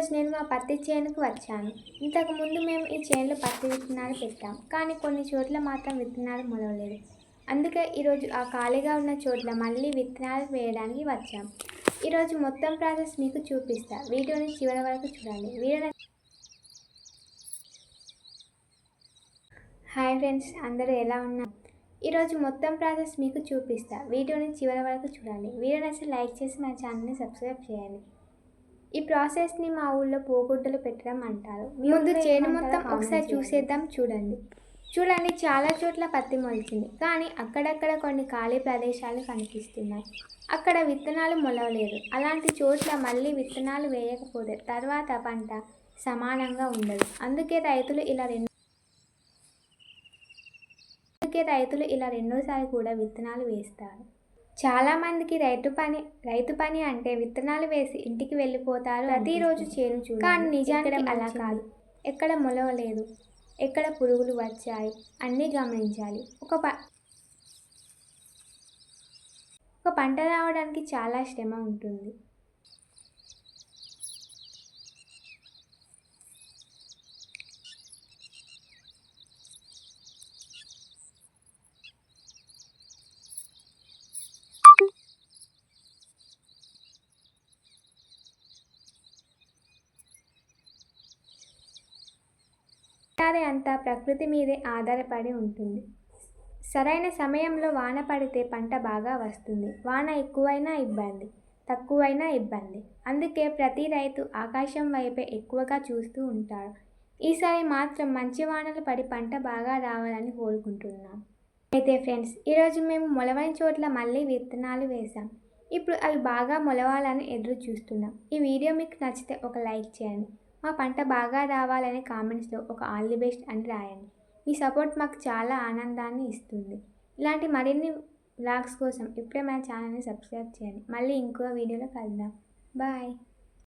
ఈరోజు నేను మా పత్తి చేనుకు వచ్చాను. ఇంతకుముందు మేము ఈ చేనులో పత్తి విత్తనాలు పెట్టాం. కానీ కొన్ని చోట్ల మాత్రం విత్తనాలు మొలవలేదు. అందుకే ఈరోజు ఆ ఖాళీగా ఉన్న చోట్ల మళ్ళీ విత్తనాలు వేయడానికి వచ్చాం. ఈరోజు మొత్తం ప్రాసెస్ మీకు చూపిస్తా. వీడియోని చివరి వరకు చూడండి. హాయ్ ఫ్రెండ్స్, అందరూ ఎలా ఉన్నారు? ఈరోజు మొత్తం ప్రాసెస్ మీకు చూపిస్తా. వీడియోని చివరి వరకు చూడండి. వీడియో నచ్చితే లైక్ చేసి మా ఛానల్ని సబ్స్క్రైబ్ చేయండి. ఈ ప్రాసెస్ని మా ఊళ్ళో పోగుడ్డలు పెట్టడం అంటారు. ముందు చేను మొత్తం ఒకసారి చూసేద్దాం. చూడండి, చాలా చోట్ల పత్తి మొలిచింది. కానీ అక్కడక్కడ కొన్ని ఖాళీ ప్రదేశాలు కనిపిస్తున్నాయి. అక్కడ విత్తనాలు మొలవలేదు. అలాంటి చోట్ల మళ్ళీ విత్తనాలు వేయకపోతే తర్వాత పంట సమానంగా ఉండదు. అందుకే రైతులు ఇలా రెండోసారి కూడా విత్తనాలు వేస్తారు. చాలామందికి రైతు పని అంటే విత్తనాలు వేసి ఇంటికి వెళ్ళిపోతారు. ప్రతిరోజు చేను చూడాలి. కానీ నిజానికి అలా కాదు. ఎక్కడ మొలవలేదు, ఎక్కడ పురుగులు వచ్చాయి అన్నీ గమనించాలి. ఒక పంట రావడానికి చాలా శ్రమ ఉంటుంది. అంతా ప్రకృతి మీదే ఆధారపడి ఉంటుంది. సరైన సమయంలో వాన పడితే పంట బాగా వస్తుంది. వాన ఎక్కువైనా ఇబ్బంది, తక్కువైనా ఇబ్బంది. అందుకే ప్రతి రైతు ఆకాశం వైపే ఎక్కువగా చూస్తూ ఉంటాడు. ఈసారి మాత్రం మంచి వానలు పడి పంట బాగా రావాలని కోరుకుంటున్నాం. అయితే ఫ్రెండ్స్, ఈరోజు మేము మొలవని చోట్ల మళ్ళీ విత్తనాలు వేసాం. ఇప్పుడు అవి బాగా మొలవాలని ఎదురు చూస్తున్నాం. ఈ వీడియో మీకు నచ్చితే ఒక లైక్ చేయండి. మా పంట బాగా రావాలని కామెంట్స్లో ఒక ఆల్ ది బెస్ట్ అని రాయండి. మీ సపోర్ట్ మాకు చాలా ఆనందాన్ని ఇస్తుంది. ఇలాంటి మరిన్ని వ్లాగ్స్ కోసం ఇప్పుడే మన ఛానల్ని సబ్స్క్రైబ్ చేయండి. మళ్ళీ ఇంకో వీడియోలో కలుద్దాం. బాయ్.